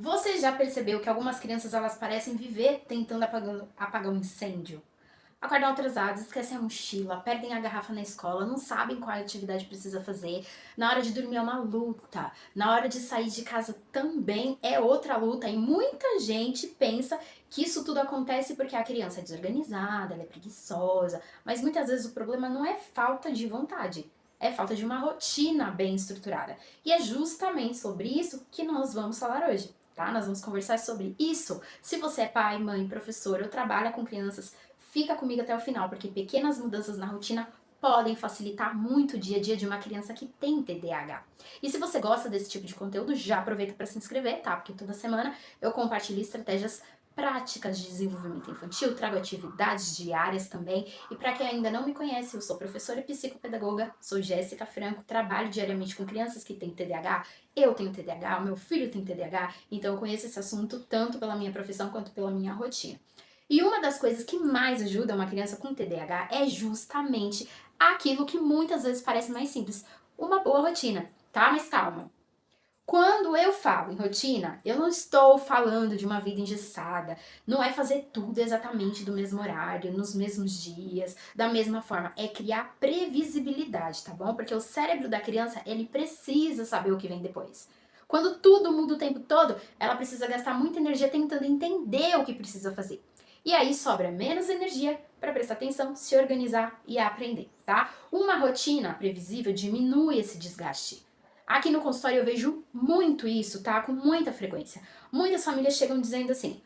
Você já percebeu que algumas crianças elas parecem viver tentando apagar um incêndio? Acordam atrasados, esquecem a mochila, perdem a garrafa na escola, não sabem qual atividade precisa fazer. Na hora de dormir é uma luta. Na hora de sair de casa também é outra luta. E muita gente pensa que isso tudo acontece porque a criança é desorganizada, ela é preguiçosa. Mas muitas vezes o problema não é falta de vontade, é falta de uma rotina bem estruturada. E é justamente sobre isso que nós vamos falar hoje. Tá? Nós vamos conversar sobre isso. Se você é pai, mãe, professor ou trabalha com crianças, fica comigo até o final, porque pequenas mudanças na rotina podem facilitar muito o dia a dia de uma criança que tem TDAH. E se você gosta desse tipo de conteúdo, já aproveita para se inscrever, tá? Porque toda semana eu compartilho estratégias práticas de desenvolvimento infantil, trago atividades diárias também. E para quem ainda não me conhece, eu sou professora e psicopedagoga, sou Jéssica Franco, trabalho diariamente com crianças que têm TDAH. Eu tenho TDAH, o meu filho tem TDAH, então eu conheço esse assunto tanto pela minha profissão quanto pela minha rotina. E uma das coisas que mais ajuda uma criança com TDAH é justamente aquilo que muitas vezes parece mais simples, uma boa rotina, tá? Mas calma. Quando eu falo em rotina, eu não estou falando de uma vida engessada. Não é fazer tudo exatamente do mesmo horário, nos mesmos dias, da mesma forma. É criar previsibilidade, tá bom? Porque o cérebro da criança, ele precisa saber o que vem depois. Quando tudo muda o tempo todo, ela precisa gastar muita energia tentando entender o que precisa fazer. E aí sobra menos energia para prestar atenção, se organizar e aprender, tá? Uma rotina previsível diminui esse desgaste. Aqui no consultório eu vejo muito isso, tá? Com muita frequência. Muitas famílias chegam dizendo assim: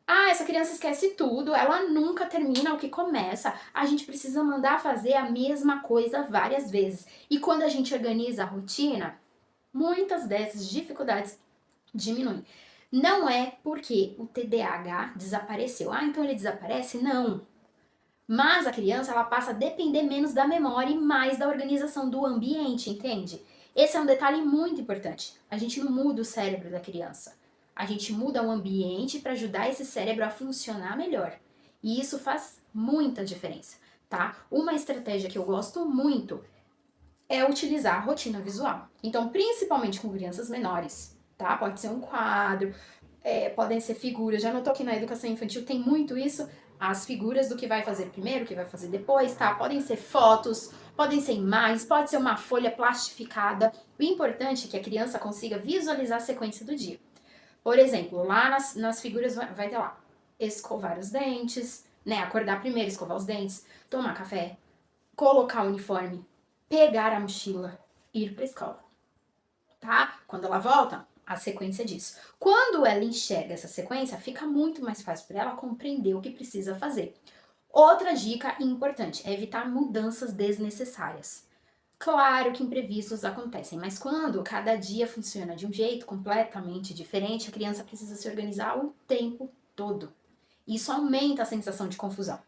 ah, essa criança esquece tudo, ela nunca termina o que começa. A gente precisa mandar fazer a mesma coisa várias vezes. E quando a gente organiza a rotina, muitas dessas dificuldades diminuem. Não é porque o TDAH desapareceu. Ah, então ele desaparece? Não. Mas a criança ela passa a depender menos da memória e mais da organização do ambiente, entende? Esse é um detalhe muito importante. A gente não muda o cérebro da criança. A gente muda o ambiente para ajudar esse cérebro a funcionar melhor. E isso faz muita diferença, tá? Uma estratégia que eu gosto muito é utilizar a rotina visual. Então, principalmente com crianças menores, tá? Pode ser um quadro, podem ser figuras. Já notou que na educação infantil tem muito isso? As figuras do que vai fazer primeiro, o que vai fazer depois, tá? Podem ser fotos, podem ser imagens, pode ser uma folha plastificada. O importante é que a criança consiga visualizar a sequência do dia. Por exemplo, lá nas figuras vai ter lá escovar os dentes, né? Acordar primeiro, escovar os dentes, tomar café, colocar o uniforme, pegar a mochila, ir para a escola, tá? Quando ela volta, a sequência disso. Quando ela enxerga essa sequência, fica muito mais fácil para ela compreender o que precisa fazer. Outra dica importante é evitar mudanças desnecessárias. Claro que imprevistos acontecem, mas quando cada dia funciona de um jeito completamente diferente, a criança precisa se organizar o tempo todo. Isso aumenta a sensação de confusão.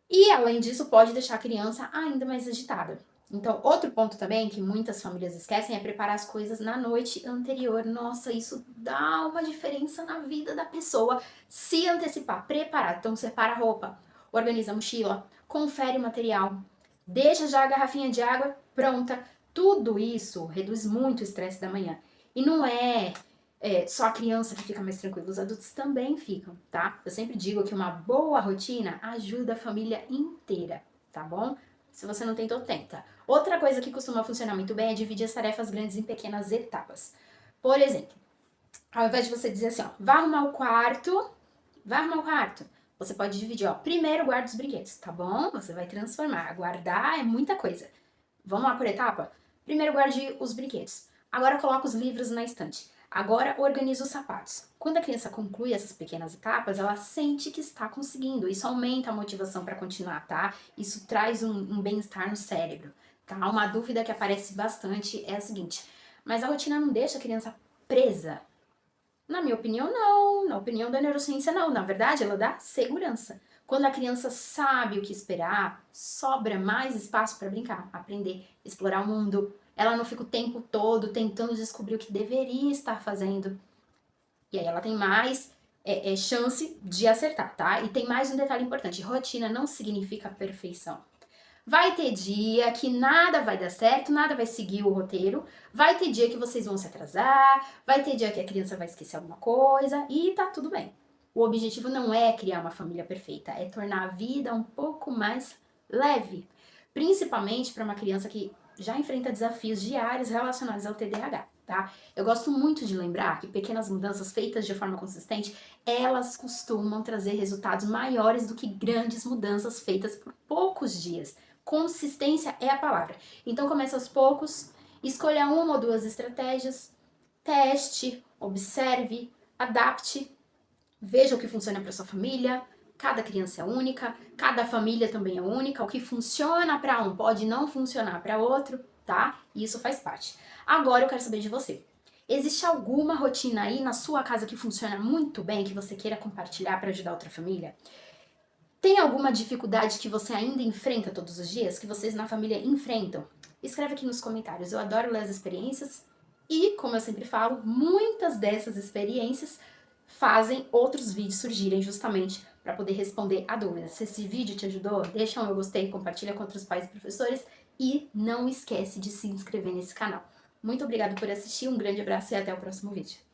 E, além disso, pode deixar a criança ainda mais agitada. Então, outro ponto também que muitas famílias esquecem é preparar as coisas na noite anterior. Nossa, isso dá uma diferença na vida da pessoa. Se antecipar, preparar. Então, separa a roupa, organiza a mochila, confere o material, deixa já a garrafinha de água pronta. Tudo isso reduz muito o estresse da manhã. E não é só a criança que fica mais tranquila, os adultos também ficam, tá? Eu sempre digo que uma boa rotina ajuda a família inteira, tá bom? Se você não tentou, tenta. Outra coisa que costuma funcionar muito bem é dividir as tarefas grandes em pequenas etapas. Por exemplo, ao invés de você dizer assim, ó, vai arrumar o quarto, você pode dividir, ó, primeiro guarda os brinquedos, tá bom? Você vai transformar, guardar é muita coisa. Vamos lá por etapa? Primeiro guarde os brinquedos. Agora coloca os livros na estante. Agora organiza os sapatos. Quando a criança conclui essas pequenas etapas, ela sente que está conseguindo. Isso aumenta a motivação para continuar, tá? Isso traz um bem-estar no cérebro, tá? Uma dúvida que aparece bastante é a seguinte: mas a rotina não deixa a criança presa? Na minha opinião, não. Na opinião da neurociência, não. Na verdade, ela dá segurança. Quando a criança sabe o que esperar, sobra mais espaço para brincar, aprender, explorar o mundo. Ela não fica o tempo todo tentando descobrir o que deveria estar fazendo. E aí ela tem mais chance de acertar, tá? E tem mais um detalhe importante: rotina não significa perfeição. Vai ter dia que nada vai dar certo, nada vai seguir o roteiro, vai ter dia que vocês vão se atrasar, vai ter dia que a criança vai esquecer alguma coisa e tá tudo bem. O objetivo não é criar uma família perfeita, é tornar a vida um pouco mais leve, principalmente para uma criança que já enfrenta desafios diários relacionados ao TDAH, tá? Eu gosto muito de lembrar que pequenas mudanças feitas de forma consistente, elas costumam trazer resultados maiores do que grandes mudanças feitas por poucos dias. Consistência é a palavra. Então comece aos poucos, escolha uma ou duas estratégias, teste, observe, adapte, veja o que funciona para sua família. Cada criança é única, cada família também é única. O que funciona para um pode não funcionar para outro, tá? E isso faz parte. Agora eu quero saber de você. Existe alguma rotina aí na sua casa que funciona muito bem, que você queira compartilhar para ajudar outra família? Tem alguma dificuldade que você ainda enfrenta todos os dias, que vocês na família enfrentam? Escreve aqui nos comentários. Eu adoro ler as experiências e, como eu sempre falo, muitas dessas experiências fazem outros vídeos surgirem justamente para poder responder a dúvidas. Se esse vídeo te ajudou, deixa um eu gostei, compartilha com outros pais e professores e não esquece de se inscrever nesse canal. Muito obrigada por assistir, um grande abraço e até o próximo vídeo.